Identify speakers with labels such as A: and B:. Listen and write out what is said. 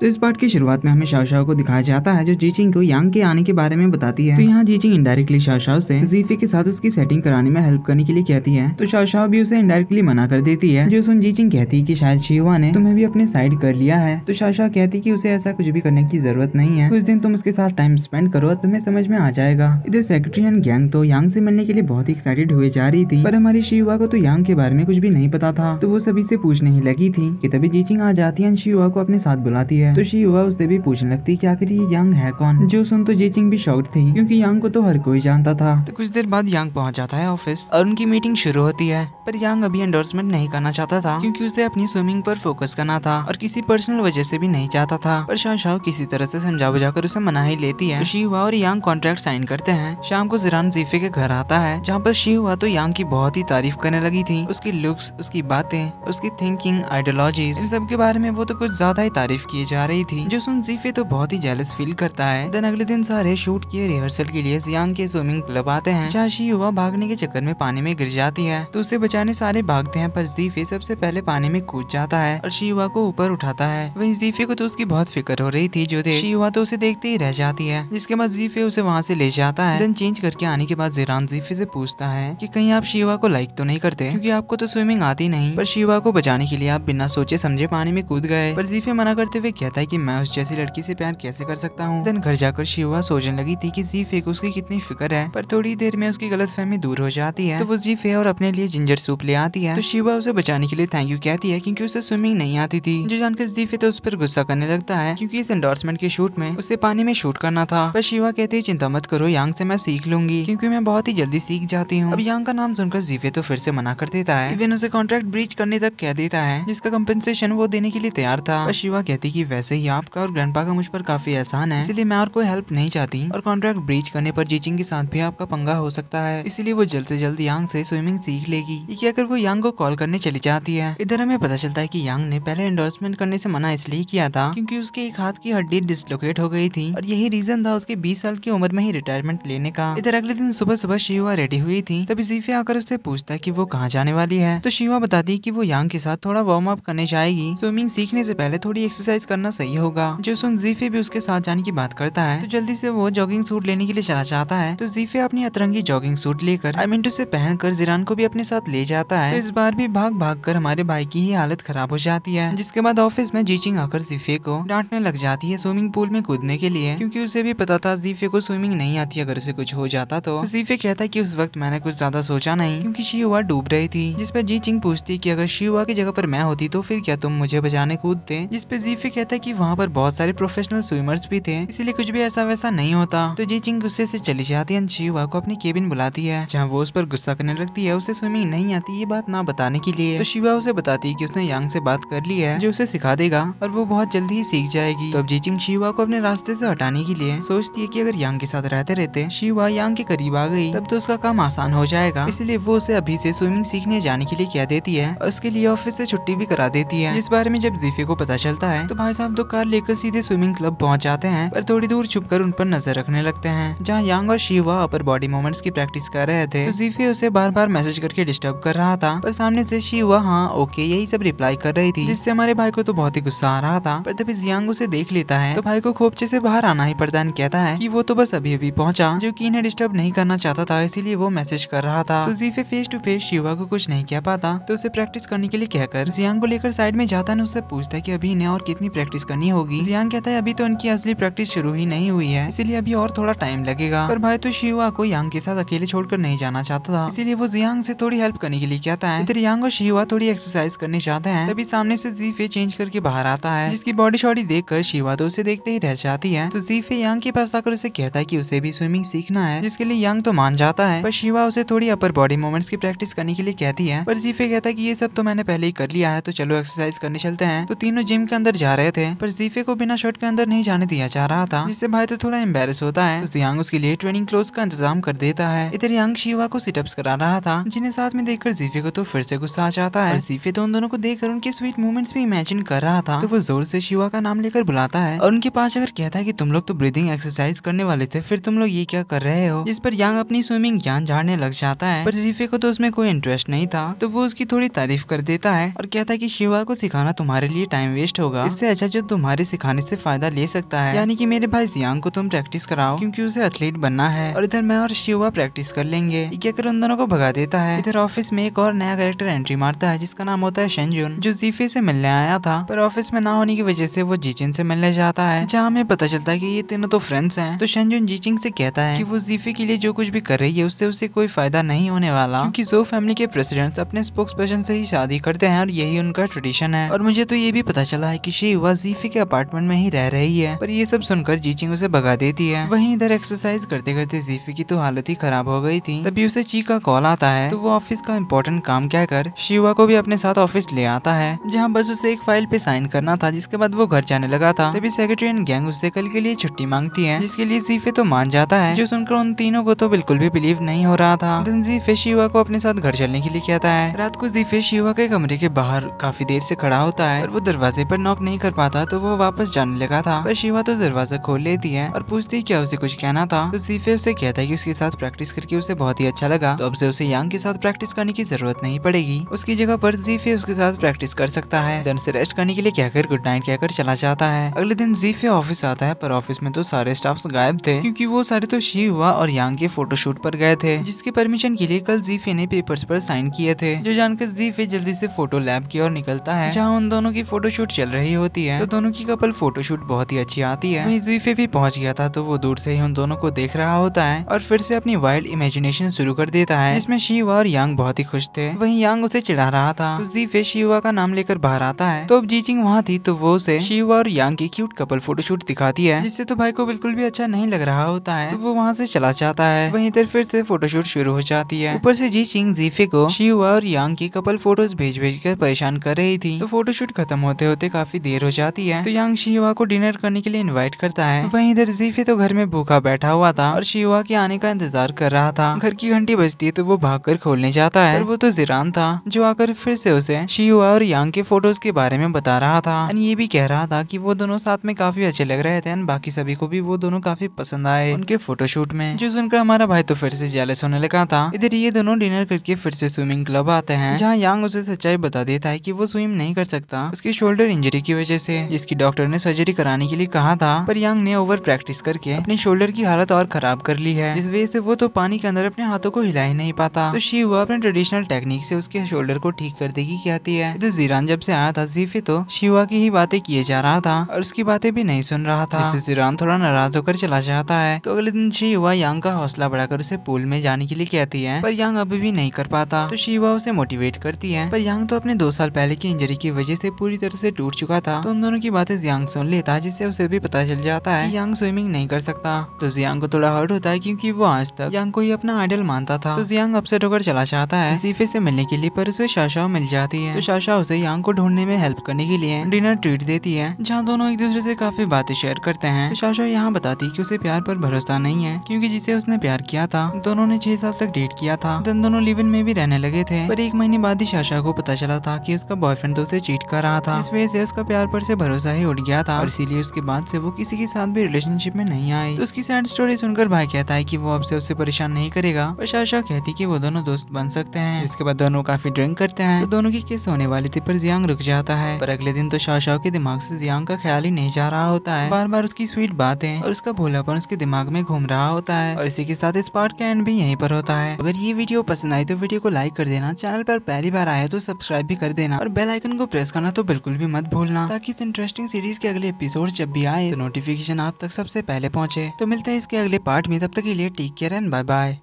A: तो इस पार्ट की शुरुआत में हमें शाओ को दिखाया जाता है जो जीचिंग को यांग के आने के बारे में बताती है। तो यहाँ जीचिंग इनडायरेक्टली शाओ से जीफे के साथ उसकी सेटिंग कराने में हेल्प करने के लिए कहती है। तो शाओ भी उसे इनडायरेक्टली मना कर देती है। जो सुन जीचिंग कहती है कि शायद शिवा ने तुम्हें भी अपने साइड कर लिया है। तो शाओ कहती है कि उसे ऐसा कुछ भी करने की जरूरत नहीं है, कुछ दिन तुम उसके साथ टाइम स्पेंड करो, तुम्हें समझ में आ जाएगा। इधर सेक्रेटरी एंड गैंग तो यांग से मिलने के लिए बहुत ही एक्साइटेड हुए जा रही थी, पर हमारी शिवा को तो यांग के बारे में कुछ भी नहीं पता था। तो वो सभी से पूछने ही लगी थी कि तभी जीचिंग आ जाती है, शिवा को अपने साथ बुलाती है। तो शिवा उससे भी पूछने लगती कि आखिर ये यांग है कौन। जो सुन तो जीचिंग भी शॉक्ड थी, क्योंकि यांग को तो हर कोई जानता था। तो कुछ देर बाद यांग पहुंच जाता है ऑफिस और उनकी मीटिंग शुरू होती है। पर यांग अभी एंडोर्समेंट नहीं करना चाहता था, क्योंकि उसे अपनी स्विमिंग पर फोकस करना था और किसी पर्सनल वजह से भी नहीं चाहता था। पर शाओ किसी तरह से समझा बुझा कर उसे मना ही लेती है। तो शिवा और यांग कॉन्ट्रैक्ट साइन करते हैं। शाम को जिरान जीफे के घर आता है, जहाँ पर शिवा तो यांग की बहुत ही तारीफ करने लगी थी। उसकी लुक्स, उसकी बातें, उसकी थिंकिंग, आइडियोलॉजीज, इन सब के बारे में वो तो कुछ ज्यादा ही तारीफ की जा रही थी। जो सुन जीफे तो बहुत ही जेलस फील करता है। देन अगले दिन सारे शूट किए रिहर्सल के लिए यांग के स्विमिंग क्लब आते हैं, जहाँ शिवा भागने के चक्कर में पानी में गिर जाती है। तो उसे बचाने सारे भागते हैं, पर जीफे सबसे पहले पानी में कूद जाता है और शिवा को ऊपर उठाता है। वहीं जीफे को तो उसकी बहुत फिक्र हो रही थी, जो शिवा तो उसे देखते ही रह जाती है। जिसके बाद जीफे उसे वहाँ से ले जाता है। देन चेंज करके आने के बाद जिरान जीफे से पूछता है कि कहीं आप शिवा को लाइक तो नहीं करते, क्योंकि आपको तो स्विमिंग आती नहीं। पर शिवा को बचाने के लिए आप बिना सोचे समझे पानी में कूद गए। पर जीफे मना करते हुए कहता है कि मैं उस जैसी लड़की से प्यार कैसे कर सकता हूँ। देन घर जाकर शिवा सोचने लगी थी कि जीफे को उसकी कितनी फिक्र है, पर थोड़ी देर में उसकी गलतफहमी दूर हो जाती है। तो वो जीफे और अपने लिए जिंजर सूप ले आती है। तो शिवा उसे बचाने के लिए थैंक यू कहती है, क्योंकि उसे स्विमिंग नहीं आती थी। जो जानकर जीफे तो उस पर गुस्सा करने लगता है, क्योंकि इस एंडोर्समेंट के शूट में उसे पानी में शूट करना था। पर शिवा कहती है चिंता मत करो, यांग से मैं सीख लूंगी, क्योंकि मैं बहुत ही जल्दी सीख जाती हूँ। अब यांग का नाम सुनकर जीफे तो फिर से मना कर देता है, इवन उसे कॉन्ट्रैक्ट ब्रीच करने तक कह देता है, जिसका कंपेंसेशन वो देने के लिए तैयार था। पर शिवा कहती कि वैसे ही आपका और ग्रैंडपा का मुझ पर काफी एहसान है, इसलिए मैं और कोई हेल्प नहीं चाहती, और कॉन्ट्रैक्ट ब्रीच करने पर जीचिंग के साथ भी आपका पंगा हो सकता है, इसीलिए वो जल्द से जल्द यांग से स्विमिंग सीख लेगी। ये कहकर वो यांग को कॉल करने चली जाती है। इधर हमें पता चलता है कि यांग ने पहले एंडोर्समेंट करने से मना इसलिए किया था, क्योंकि उसके एक हाथ की हड्डी डिसलोकेट हो गई थी, और यही रीजन था उसके 20 साल की उम्र में ही रिटायरमेंट लेने का। इधर अगले दिन सुबह सुबह शिवा रेडी हुई थी, तभी जीफे आकर उससे पूछता है कि वो कहाँ जाने वाली है। तो शिवा बताती है कि वो यांग के साथ थोड़ा वार्म अप करने जाएगी, स्विमिंग सीखने से पहले थोड़ी एक्सरसाइज करना सही होगा। जो सुन जीफे भी उसके साथ जाने की बात करता है। तो जल्दी से वो जॉगिंग सूट लेने के लिए चला जाता है। तो जीफे अपनी अतरंगी जॉगिंग सूट लेकर से पहनकर जिरान को भी अपने साथ ले जाता है। तो इस बार भी भाग भाग कर हमारे भाई की ही हालत खराब हो जाती है। जिसके बाद ऑफिस में जीचिंग आकर जीफे को डांटने लग जाती है स्विमिंग पूल में कूदने के लिए, क्योंकि उसे भी पता था जीफे को स्विमिंग नहीं आती, अगर उसे कुछ हो जाता तो जीफे कहता है कि उस वक्त मैंने कुछ ज्यादा सोचा नहीं, क्योंकि शिवा डूब रही थी। जिस पे जीचिंग पूछती कि अगर शिवा की जगह पर मैं होती तो फिर क्या तुम मुझे बचाने कूदते। जिस पे जीफे कहता है कि वहाँ पर बहुत सारे प्रोफेशनल स्विमर्स भी थे, इसलिए कुछ भी ऐसा वैसा नहीं होता। तो जीचिंग गुस्से से चली जाती है, शिवा को अपनी केबिन बुलाती है, जहाँ वो उस पर गुस्सा करने लगती है उसे स्विमिंग नहीं आती ये बात ना बताने के लिए। तो शिवा उसे बताती है कि उसने यांग से बात कर ली है, जो उसे सिखा देगा और वो बहुत जल्दी ही सीख जाएगी। तो अब जीचिंग शिवा को अपने रास्ते से हटाने के लिए सोचती है कि अगर यांग के साथ रहते रहते शिवा यांग के करीब आ गई, तब तो उसका काम आसान हो जाएगा, इसलिए वो उसे अभी से स्विमिंग सीखने जाने के लिए कह देती है और उसके लिए ऑफिस से छुट्टी भी करा देती है। इस बारे में जब जीफे को पता चलता है तो भाई साहब दो कार लेकर सीधे स्विमिंग क्लब पहुंच जाते हैं, पर थोड़ी दूर छुपकर उन पर नजर रखने लगते हैं, जहाँ यांग और शिवा अपर बॉडी मूवमेंट्स की प्रैक्टिस कर रहे थे। तो जीफे उसे बार बार मैसेज करके डिस्टर्ब कर रहा था, पर सामने से शिवा हाँ ओके यही सब रिप्लाई कर रही थी, जिससे हमारे भाई को तो बहुत ही गुस्सा आ रहा था। पर तभी जियांग उसे देख लेता है तो भाई को खोपचे से बाहर आना ही पड़ता है, कहता है कि वो तो बस अभी अभी पहुंचा, जो कि इन्हें डिस्टर्ब नहीं करना चाहता था, इसीलिए वो मैसेज कर रहा था। तो जीफे फेस टू फेस शिवा को कुछ नहीं कह पाता, तो उसे प्रैक्टिस करने के लिए कहकर जियांग को लेकर साइड में जाता है, उससे पूछता है कि अभी इन्हें और कितनी प्रैक्टिस करनी होगी। जियांग कहता है अभी तो उनकी असली प्रैक्टिस शुरू ही नहीं हुई है, इसीलिए अभी और थोड़ा टाइम लगेगा। पर भाई तो शिवा को यांग के साथ अकेले छोड़कर नहीं जाना चाहता था, इसीलिए वो जियांग से थोड़ी हेल्प करने के लिए कहता है। इधर यांग और शिवा थोड़ी एक्सरसाइज करने जाते हैं, तभी सामने से जीफे चेंज करके बाहर आता है, जिसकी बॉडी शॉडी देखकर शिवा तो उसे देखते ही रह जाती है। तो जीफे यांग के पास आकर उसे कहता है कि उसे भी स्विमिंग सीखना है, जिसके लिए यांग तो मान जाता है, पर शिवा उसे थोड़ी अपर बॉडी मूवमेंट्स की प्रैक्टिस करने के लिए कहती है। पर जीफे कहता है कि ये सब तो मैंने पहले ही कर लिया है, तो चलो एक्सरसाइज करने चलते हैं। तो तीनों जिम के अंदर जा रहे थे, पर जीफे को बिना शर्ट के अंदर नहीं जाने दिया जा रहा था, जिससे भाई तो थोड़ा एम्बेरस होता है। तो यांग उसके लिए ट्रेनिंग क्लोथ्स का इंतजाम कर देता है। इधर यांग शिवा को सिटअप्स करा रहा था, जिन्हें साथ में देखकर जीफे को तो फिर से गुस्सा आ जाता है। जीफे तो उन दोनों को देखकर उनके स्वीट मूवमेंट्स भी इमेजिन कर रहा था, तो वो जोर से शिवा का नाम लेकर बुलाता है और उनके पास अगर कहता है कि तुम लोग तो ब्रीदिंग एक्सरसाइज करने वाले थे, फिर तुम लोग ये क्या कर रहे हो। जिस पर यांग अपनी स्विमिंग ज्ञान झाड़ने लग जाता है, पर जीफे को तो उसमें कोई इंटरेस्ट नहीं था, तो वो उसकी थोड़ी तारीफ कर देता है और कहता है कि शिवा को सिखाना तुम्हारे लिए टाइम वेस्ट होगा, इससे अच्छा जो तुम्हारे सिखाने से फायदा ले सकता है, यानी कि मेरे भाई जियांग को तुम प्रैक्टिस कराओ क्योंकि उसे एथलीट बनना है, और इधर मैं और शिवा प्रैक्टिस कर लेंगे। ये कहकर उन दोनों को भगा देता है। इधर ऑफिस में एक और नया कैरेक्टर एंट्री मारता है जिसका नाम होता है शेंजुन, जो जीफे से मिलने आया था, पर ऑफिस में ना होने की वजह से वो जीचिन से मिलने जाता है, जहाँ हमें पता चलता है कि ये तीनों तो फ्रेंड्स हैं। तो शेंजुन जीचिंग से कहता है कि वो जीफे के लिए जो कुछ भी कर रही है उससे उसे कोई फायदा नहीं होने वाला, क्योंकि जो फैमिली के प्रेसिडेंट्स अपने स्पोक्स पर्सन से ही शादी करते हैं और यही उनका ट्रेडिशन है। और मुझे तो ये भी पता चला है कि शिवा जीफे के अपार्टमेंट में ही रह रही है, पर ये सब सुनकर जीचिंग उसे भगा देती है। वहीं इधर एक्सरसाइज करते करते जीफे की तो हालत ही खराब हो गई थी। तभी उसे ची का कॉल आता है, तो वो ऑफिस का इम्पोर्टेंट काम कहकर शिवा को भी अपने साथ ऑफिस ले आता है, जहाँ बस उसे एक फाइल पे साइन करना था, जिसके बाद वो घर जाने लगा था। तभी सेक्रेटरी एंड गैंग उससे कल के लिए छुट्टी मांगती है, जिसके लिए जीफे तो मान जाता है, जो सुनकर उन तीनों को तो बिल्कुल भी बिलीव नहीं हो रहा था। देन जीफे शिवा को अपने साथ घर चलने के लिए कहता है। रात को जीफे शिवा के कमरे के बाहर काफी देर से खड़ा होता है, और वो दरवाजे पर नॉक नहीं कर पाता, तो वो वापस जाने लगा था, पर शिवा तो दरवाजा खोल लेती है और पूछती है क्या उसे कुछ कहना था। तो जीफे उसे कहता है कि उसके साथ प्रैक्टिस करके उसे बहुत ही अच्छा लगा, तो अब से उसे यांग के साथ प्रैक्टिस करने की जरूरत नहीं पड़ेगी, उसकी जगह पर जीफे उसके साथ प्रैक्टिस कर सकता है। देन उसे रेस्ट करने के लिए कहकर गुड नाइट कहकर चला जाता है। अगले दिन जीफे ऑफिस आता है, पर ऑफिस में तो सारे स्टाफ्स गायब थे, क्योंकि वो सारे तो शिवा और यांग के फोटोशूट पर गए थे, जिसकी परमिशन के लिए कल जीफे ने पेपर्स पर साइन किए थे। जो जानकर जीफे जल्दी से फोटो लैब की ओर निकलता है, जहाँ उन दोनों की फोटोशूट चल रही होती है। तो दोनों की कपल फोटोशूट बहुत ही अच्छी आती है। वहीं जीफे भी पहुंच गया था, तो वो दूर से ही उन दोनों को देख रहा होता है और फिर से अपनी वाइल्ड इमेजिनेशन शुरू कर देता है, जिसमें शिवा और यांग बहुत ही खुश थे। वहीं यांग उसे चिढ़ा रहा था, तो जीफे शिवा का नाम लेकर बाहर आता है। तो अब जीचिंग वहाँ थी, तो वो उसे शिवा और यांग की क्यूट कपल फोटोशूट दिखाती है, जिससे तो भाई को बिल्कुल भी अच्छा नहीं लग रहा होता है, तो वो वहाँ से चला जाता है। वहीं इधर फिर से फोटोशूट शुरू हो जाती है। ऊपर से जीचिंग जीफे को शिवा और यांग की कपल फोटोज भेज कर परेशान कर रही थी। तो फोटोशूट खत्म होते होते काफी देर हो जाती है, तो यांग शिवा को डिनर करने के लिए इनवाइट करता है। वहीं इधर जीफे तो घर में भूखा बैठा हुआ था और शिवा के आने का इंतजार कर रहा था। घर की घंटी बजती है, तो वो भागकर खोलने जाता है, पर वो तो जिरान था, जो आकर फिर से उसे शिवा और यांग के फोटोज के बारे में बता रहा था। और ये भी कह रहा था कि वो दोनों साथ में काफी अच्छे लग रहे थे, बाकी सभी को भी वो दोनों काफी पसंद आए उनके फोटोशूट में। जो सुनकर हमारा भाई तो फिर से जेलस होने लगा था। इधर ये दोनों डिनर करके फिर से स्विमिंग क्लब आते हैं, जहाँ यांग उसे सच्चाई बता देता है कि वो स्विम नहीं कर सकता उसकी शोल्डर इंजरी की वजह से, जिसकी डॉक्टर ने सर्जरी कराने के लिए कहा था, पर यांग ने ओवर प्रैक्टिस करके अपनी शोल्डर की हालत और खराब कर ली है, जिस वजह से वो तो पानी के अंदर अपने हाथों को हिला ही नहीं पाता। तो शिवा अपने ट्रेडिशनल टेक्निक से उसके शोल्डर को ठीक कर देगी कहती है। इधर जीरान जब से आया था, जीफे तो शिवा की ही बातें किए जा रहा था और उसकी बातें भी नहीं सुन रहा था, जिससे जीरान थोड़ा नाराज होकर चला जाता है। तो अगले दिन शिवा यांग का हौसला बढ़ाकर उसे पूल में जाने के लिए कहती है, पर यांग अभी भी नहीं कर पाता। तो शिवा उसे मोटिवेट करती है, पर यांग तो अपने 2 साल पहले की इंजरी की वजह से पूरी तरह से टूट चुका था। तो उन दोनों की बातें जियांग सुन लेता है, जिससे उसे भी पता चल जाता है कि यांग स्विमिंग नहीं कर सकता। तो जियांग को थोड़ा हर्ट होता है, क्योंकि वो आज तक यांग को ही अपना आइडल मानता था। तो जियांग अपसेट होकर चला जाता है जीफे से मिलने के लिए, पर उसे शाशाओ मिल जाती है। तो शाशाओ उसे यांग को ढूंढने में हेल्प करने के लिए डिनर ट्रीट देती है, जहाँ दोनों एक दूसरे से काफी बातें शेयर करते हैं। तो शाशाओ यहाँ बताती है कि उसे प्यार पर भरोसा नहीं है, क्योंकि जिसे उसने प्यार किया था दोनों ने 6 साल तक डेट किया था। देन दोनों लिव इन में भी रहने लगे थे, पर 1 महीने बाद ही शाशा को पता चला था कि उसका बॉयफ्रेंड तो उसे चीट कर रहा था, इस वजह से उसका प्यार पर से भरोसा ही उठ गया था, और इसीलिए उसके बाद से वो किसी के साथ भी रिलेशनशिप में नहीं आई। तो उसकी सैड स्टोरी सुनकर भाई कहता है कि वो अब से उससे परेशान नहीं करेगा, और शाशा कहती कि वो दोनों दोस्त बन सकते हैं। इसके बाद दोनों काफी ड्रिंक करते हैं, तो दोनों की किस होने वाली थी, पर जियांग रुक जाता है। पर अगले दिन तो शाशा के दिमाग से जियांग का ख्याल ही नहीं जा रहा होता है, बार बार उसकी स्वीट बातें और उसका भोलापन उसके दिमाग में घूम रहा होता है। और इसी के साथ इस पार्ट का एंड भी यहीं पर होता है। अगर ये वीडियो पसंद आई तो वीडियो को लाइक कर देना, चैनल पर पहली बार आया तो सब्सक्राइब भी कर देना, और बेल आइकन को प्रेस करना तो बिल्कुल भी मत भूलना, ताकि इस इंटरेस्टिंग सीरीज के अगले एपिसोड जब भी आए तो नोटिफिकेशन आप तक सबसे पहले पहुंचे। तो मिलते हैं इसके अगले पार्ट में, तब तक के लिए take care and bye bye.